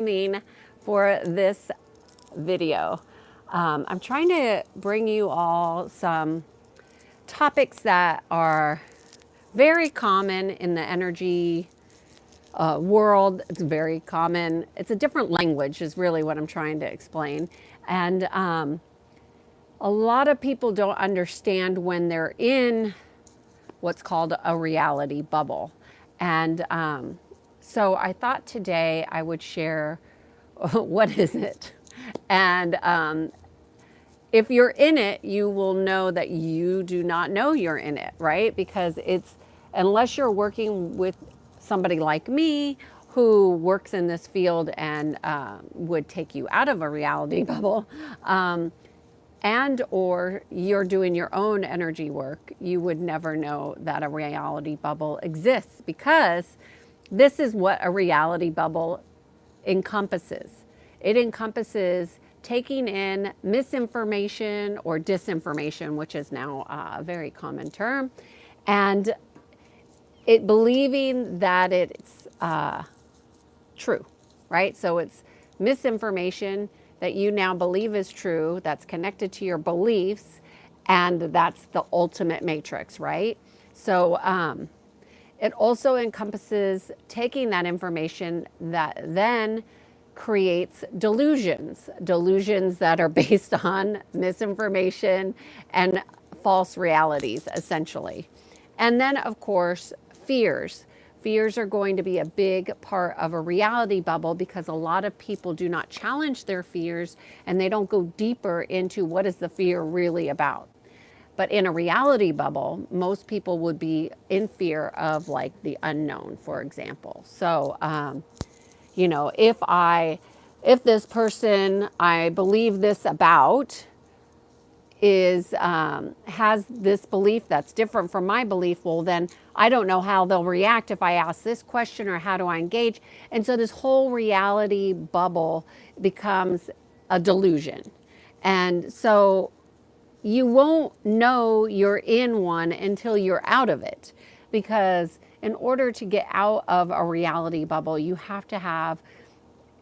For this video. I'm trying to bring you all some topics that are very common in the energy world. It's very common. It's a different language, is really what I'm trying to explain. And a lot of people don't understand when they're in what's called a reality bubble. And so I thought today I would share what is it. And if you're in it, you will know that you do not know you're in it, right? Because it's, unless you're working with somebody like me who works in this field and would take you out of a reality bubble, and or you're doing your own energy work, you would never know that a reality bubble exists, because this is what a reality bubble encompasses. It encompasses taking in misinformation or disinformation, which is now a very common term, and it believing that it's true, right? So it's misinformation that you now believe is true, that's connected to your beliefs, and that's the ultimate matrix, right? So it also encompasses taking that information that then creates delusions that are based on misinformation and false realities, essentially. And then, of course, fears. Fears are going to be a big part of a reality bubble, because a lot of people do not challenge their fears and they don't go deeper into what is the fear really about. But in a reality bubble, most people would be in fear of, like, the unknown, for example. So, you know, if this person I believe this about is has this belief that's different from my belief, well, then I don't know how they'll react if I ask this question, or how do I engage. And so this whole reality bubble becomes a delusion. And so you won't know you're in one until you're out of it, because in order to get out of a reality bubble, you have to have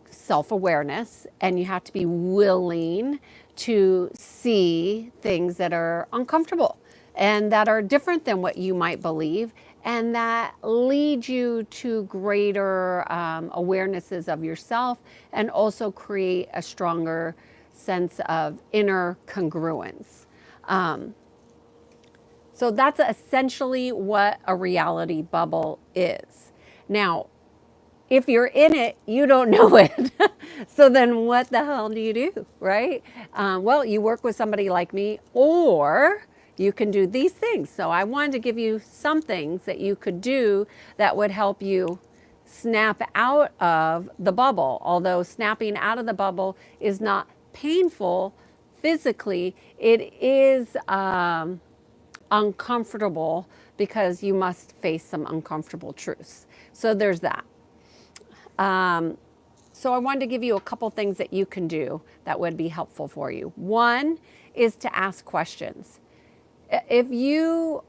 self-awareness, and you have to be willing to see things that are uncomfortable and that are different than what you might believe, and that lead you to greater awarenesses of yourself, and also create a stronger sense of inner congruence. So that's essentially what a reality bubble is. Now, if you're in it, you don't know it. So then what the hell do you do, right? Well, you work with somebody like me, or you can do these things. So I wanted to give you some things that you could do that would help you snap out of the bubble. Although snapping out of the bubble is not painful physically, it is uncomfortable, because you must face some uncomfortable truths. So there's that. So I wanted to give you a couple things that you can do that would be helpful for you. One is to ask questions. If you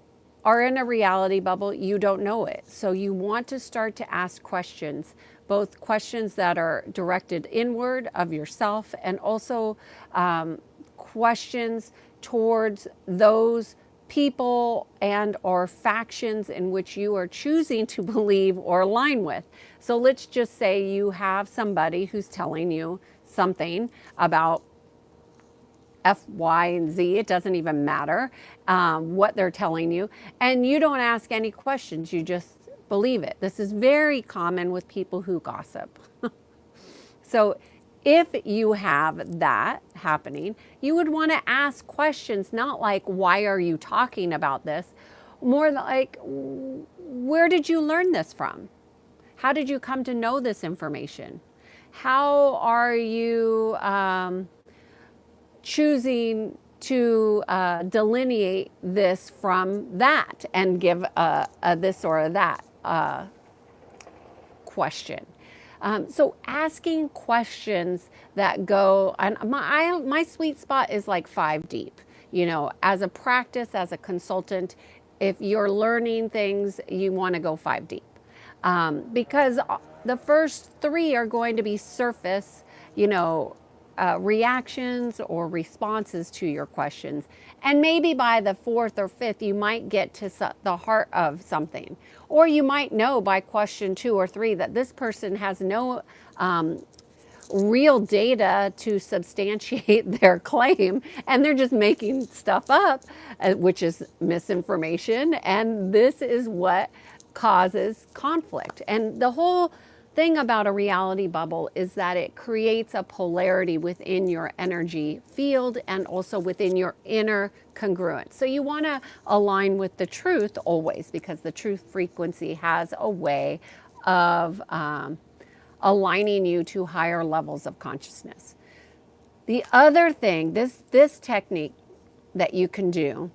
are in a reality bubble, you don't know it. So you want to start to ask questions, both questions that are directed inward of yourself, and also questions towards those people and or factions in which you are choosing to believe or align with. So let's just say you have somebody who's telling you something about F, Y, and Z. It doesn't even matter what they're telling you. And you don't ask any questions. You just believe it. This is very common with people who gossip. So if you have that happening, you would want to ask questions, not like, why are you talking about this? More like, where did you learn this from? How did you come to know this information? How are you choosing to delineate this from that, and give a this or a that question? So asking questions that go, and my sweet spot is like 5 deep. You know, as a practice, as a consultant, if you're learning things, you want to go 5 deep. Because the first three are going to be surface, you know, reactions or responses to your questions. And maybe by the fourth or fifth, you might get to the heart of something. Or you might know by question two or three that this person has no real data to substantiate their claim, and they're just making stuff up, which is misinformation. And this is what causes conflict. And the whole thing about a reality bubble is that it creates a polarity within your energy field and also within your inner congruence. So you want to align with the truth always, because the truth frequency has a way of aligning you to higher levels of consciousness. The other thing, this technique that you can do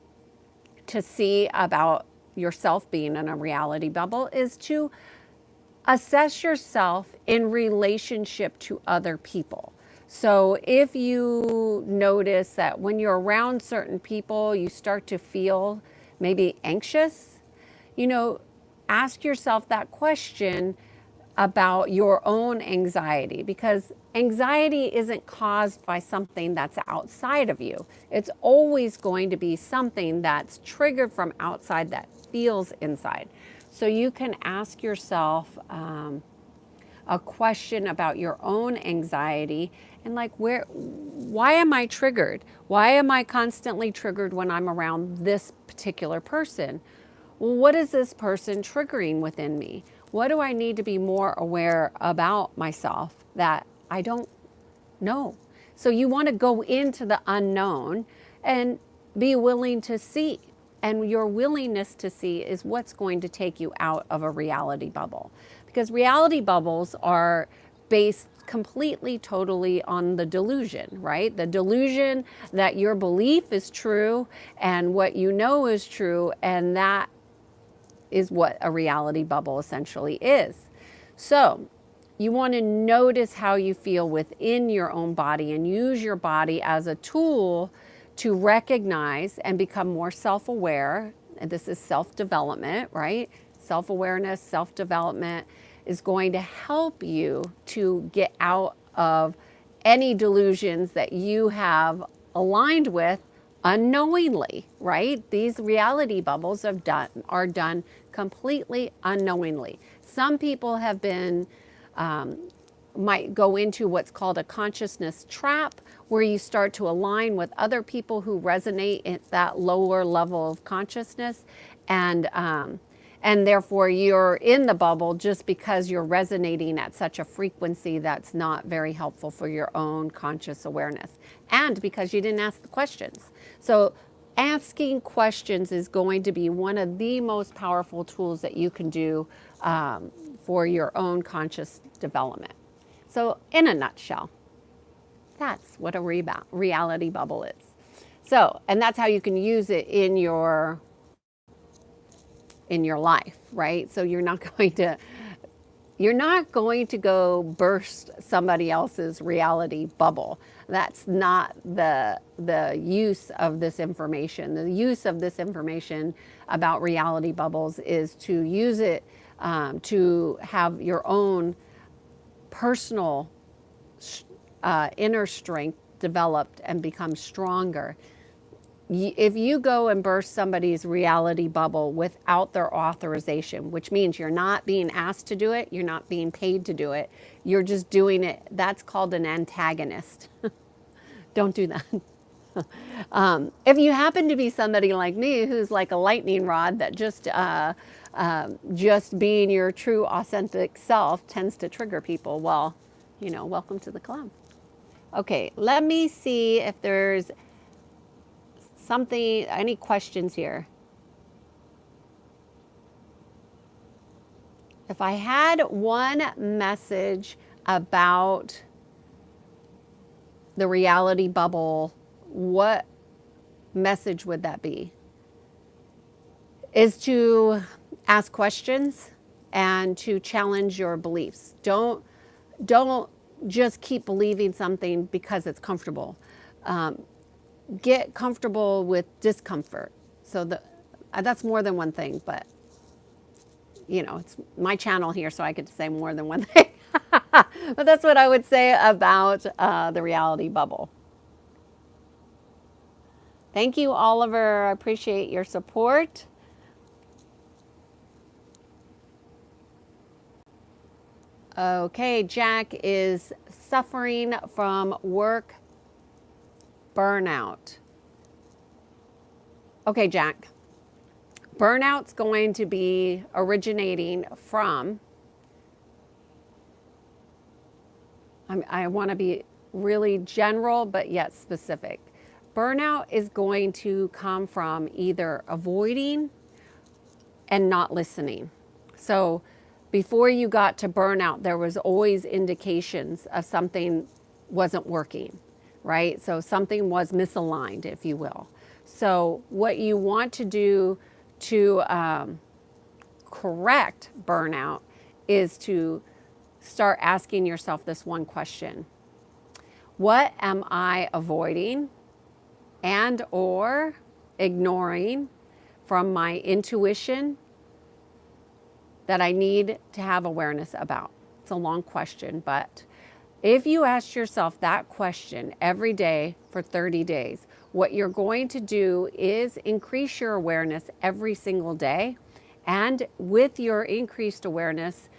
to see about yourself being in a reality bubble is to assess yourself in relationship to other people. So if you notice that when you're around certain people, you start to feel maybe anxious, you know, ask yourself that question about your own anxiety, because anxiety isn't caused by something that's outside of you. It's always going to be something that's triggered from outside that feels inside. So you can ask yourself a question about your own anxiety and like, why am I triggered? Why am I constantly triggered when I'm around this particular person? Well, what is this person triggering within me? What do I need to be more aware about myself that I don't know? So you want to go into the unknown and be willing to see. And your willingness to see is what's going to take you out of a reality bubble. Because reality bubbles are based completely, totally on the delusion, right? The delusion that your belief is true and what you know is true, and that is what a reality bubble essentially is. So you want to notice how you feel within your own body and use your body as a tool to recognize and become more self-aware. And this is self-development, right? Self-awareness, self-development is going to help you to get out of any delusions that you have aligned with unknowingly, right? These reality bubbles are done completely unknowingly. Some people have been, might go into what's called a consciousness trap, where you start to align with other people who resonate at that lower level of consciousness, and therefore you're in the bubble just because you're resonating at such a frequency that's not very helpful for your own conscious awareness, and because you didn't ask the questions. So asking questions is going to be one of the most powerful tools that you can do for your own conscious development. So in a nutshell, that's what a reality bubble is. So, and that's how you can use it in your life, right? So you're not going to go burst somebody else's reality bubble. That's not the use of this information. The use of this information about reality bubbles is to use it to have your own personal inner strength developed and become stronger. If you go and burst somebody's reality bubble without their authorization, which means you're not being asked to do it, you're not being paid to do it, you're just doing it, that's called an antagonist. Don't do that. If you happen to be somebody like me who's like a lightning rod that just being your true authentic self tends to trigger people, well, welcome to the club. Okay, let me see if there's any questions here. If I had one message about the reality bubble, what message would that be? Is to ask questions and to challenge your beliefs. Don't just keep believing something because it's comfortable. Get comfortable with discomfort. So that's more than one thing, but it's my channel here, so I get to say more than one thing. But that's what I would say about the reality bubble. Thank you, Oliver. I appreciate your support. Okay, Jack is suffering from work burnout. Okay, Jack. Burnout's going to be originating from, I want to be really general, but yet specific. Burnout is going to come from either avoiding and not listening. So before you got to burnout, there was always indications of something wasn't working, right? So something was misaligned, if you will. So what you want to do to correct burnout is to start asking yourself this one question. What am I avoiding and or ignoring from my intuition that I need to have awareness about? It's a long question, but if you ask yourself that question every day for 30 days, what you're going to do is increase your awareness every single day. And with your increased awareness,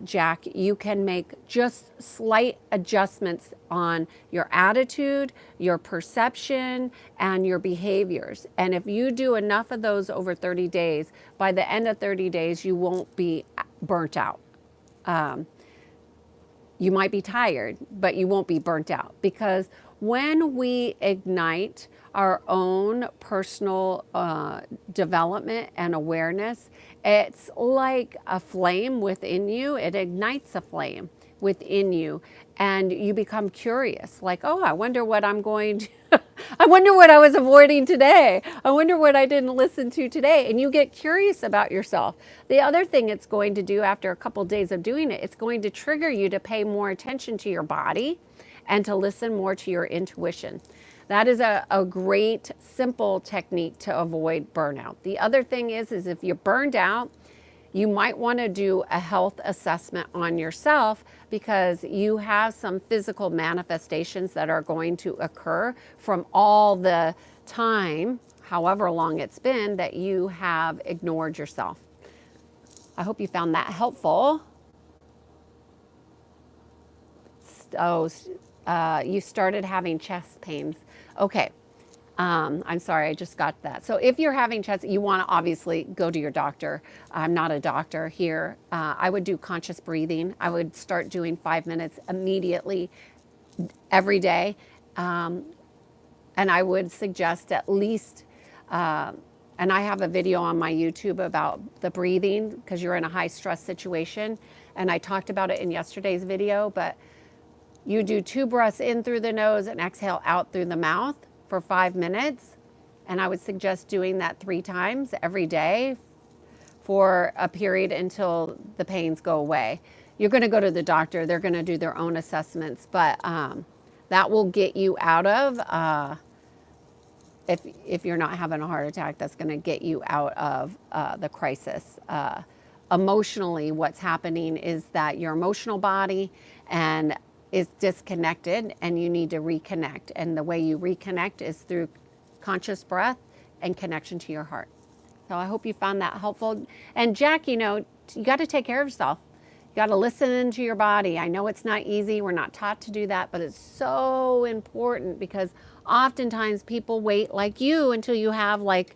Jack, you can make just slight adjustments on your attitude, your perception, and your behaviors. And if you do enough of those over 30 days, by the end of 30 days, you won't be burnt out. You might be tired, but you won't be burnt out, because when we ignite our own personal development and awareness, it's like a flame within you. It ignites a flame within you, and you become curious, like, oh, I wonder what I'm going to I wonder what I was avoiding today. I wonder what I didn't listen to today. And you get curious about yourself. The other thing it's going to do after a couple of days of doing it, it's going to trigger you to pay more attention to your body and to listen more to your intuition. That is a great, simple technique to avoid burnout. The other thing is if you're burned out, you might want to do a health assessment on yourself, because you have some physical manifestations that are going to occur from all the time, however long it's been, that you have ignored yourself. I hope you found that helpful. Oh, you started having chest pains. Okay. I'm sorry, I just got that. So if you're having chest, you want to obviously go to your doctor. I'm not a doctor here. I would do conscious breathing. I would start doing 5 minutes immediately every day. And I would suggest at least, and I have a video on my YouTube about the breathing, because you're in a high stress situation. And I talked about it in yesterday's video, but you do 2 breaths in through the nose and exhale out through the mouth for 5 minutes. And I would suggest doing that 3 times every day for a period until the pains go away. You're going to go to the doctor. They're going to do their own assessments, but that will get you out of, if you're not having a heart attack, that's going to get you out of the crisis. Emotionally, what's happening is that your emotional body and is disconnected, and you need to reconnect. And the way you reconnect is through conscious breath and connection to your heart. So I hope you found that helpful. And Jack, you got to take care of yourself. You got to listen to your body. I know it's not easy. We're not taught to do that, but it's so important, because oftentimes people wait like you until you have like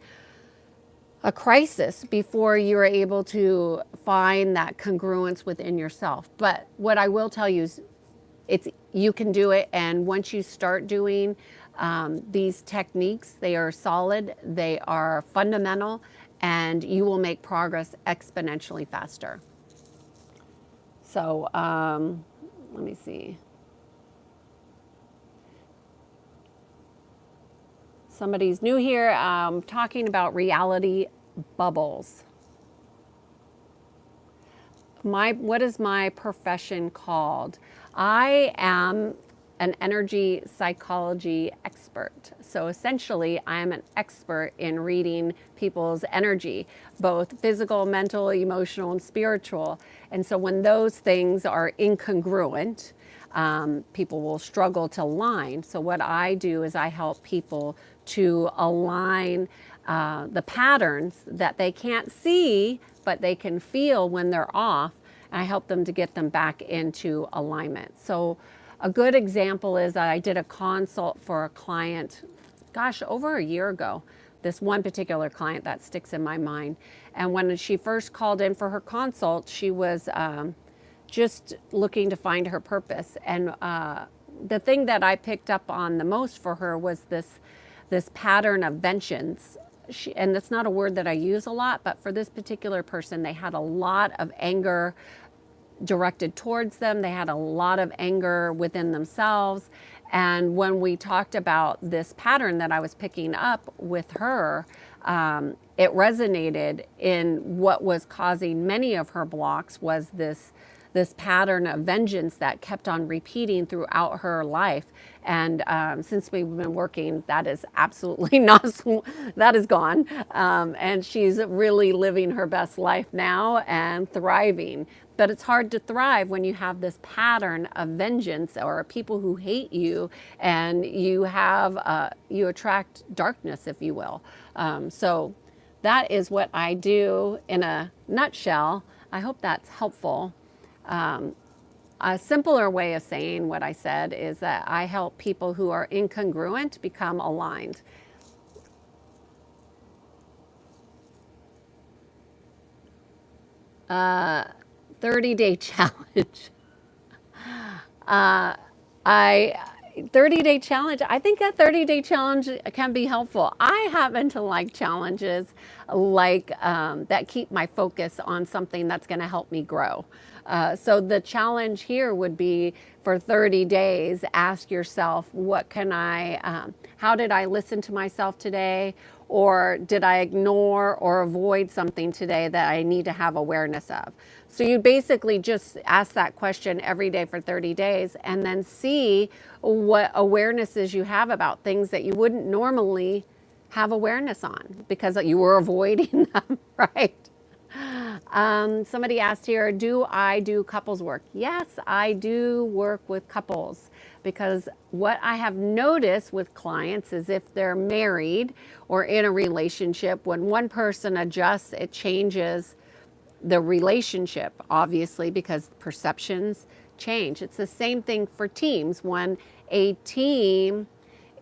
a crisis before you're able to find that congruence within yourself. But what I will tell you is you can do it. And once you start doing these techniques, they are solid, they are fundamental, and you will make progress exponentially faster. So let me see. Somebody's new here, talking about reality bubbles. What is my profession called? I am an energy psychology expert. So essentially, I am an expert in reading people's energy, both physical, mental, emotional, and spiritual. And so when those things are incongruent, people will struggle to align. So what I do is I help people to align the patterns that they can't see, but they can feel when they're off. And I help them to get them back into alignment. So a good example is I did a consult for a client, gosh, over a year ago. This one particular client that sticks in my mind. And when she first called in for her consult, she was just looking to find her purpose. And the thing that I picked up on the most for her was this pattern of vengeance. And that's not a word that I use a lot, but for this particular person, they had a lot of anger directed towards them. They had a lot of anger within themselves. And when we talked about this pattern that I was picking up with her, it resonated in what was causing many of her blocks was this pattern of vengeance that kept on repeating throughout her life. And since we've been working, that is absolutely not, that is gone. And she's really living her best life now and thriving. But it's hard to thrive when you have this pattern of vengeance or people who hate you, and you have you attract darkness, if you will. So that is what I do in a nutshell. I hope that's helpful. A simpler way of saying what I said is that I help people who are incongruent become aligned. 30-day challenge. I 30-day challenge. I think a 30-day challenge can be helpful. I happen to like challenges like that keep my focus on something that's going to help me grow. So the challenge here would be for 30 days, ask yourself, how did I listen to myself today? Or did I ignore or avoid something today that I need to have awareness of? So you basically just ask that question every day for 30 days and then see what awarenesses you have about things that you wouldn't normally have awareness on because you were avoiding them, right? Somebody asked here, do I do couples work? Yes, I do work with couples because what I have noticed with clients is if they're married or in a relationship, when one person adjusts, it changes the relationship, obviously, because perceptions change. It's the same thing for teams. When a team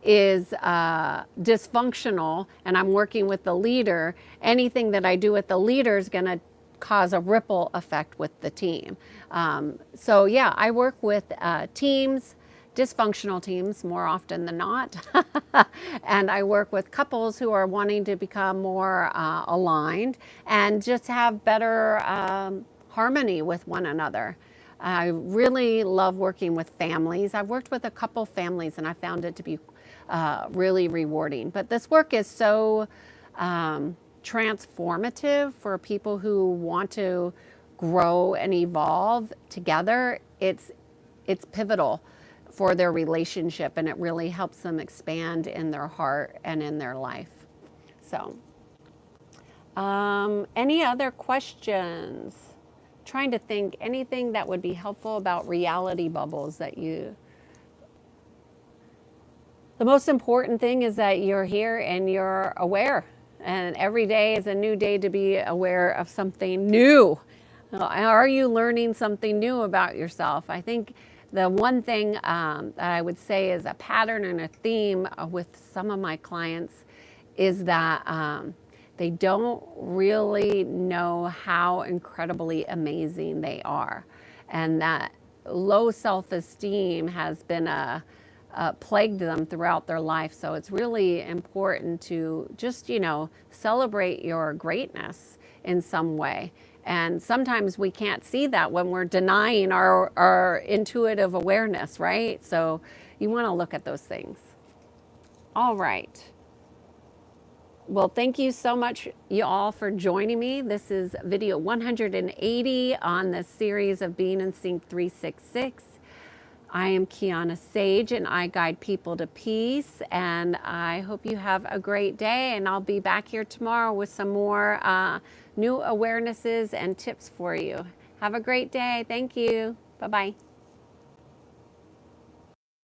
is dysfunctional and I'm working with the leader, anything that I do with the leader is going to cause a ripple effect with the team. So yeah, I work with teams, dysfunctional teams more often than not. And I work with couples who are wanting to become more aligned and just have better harmony with one another. I really love working with families. I've worked with a couple families and I found it to be really rewarding. But this work is so transformative for people who want to grow and evolve together. It's pivotal for their relationship, and it really helps them expand in their heart and in their life. So, any other questions? Trying to think anything that would be helpful about reality bubbles that you. The most important thing is that you're here and you're aware, and every day is a new day to be aware of something new. Are you learning something new about yourself? I think the one thing that I would say is a pattern and a theme with some of my clients is that they don't really know how incredibly amazing they are. And that low self-esteem has been plagued them throughout their life. So it's really important to just, celebrate your greatness in some way. And sometimes we can't see that when we're denying our intuitive awareness, right? So you want to look at those things. All right. Well, thank you so much, you all, for joining me. This is video 180 on the series of Being in Sync 366. I am Kiana Sage, and I guide people to peace. And I hope you have a great day. And I'll be back here tomorrow with some more new awarenesses and tips for you. Have a great day. Thank you. Bye-bye.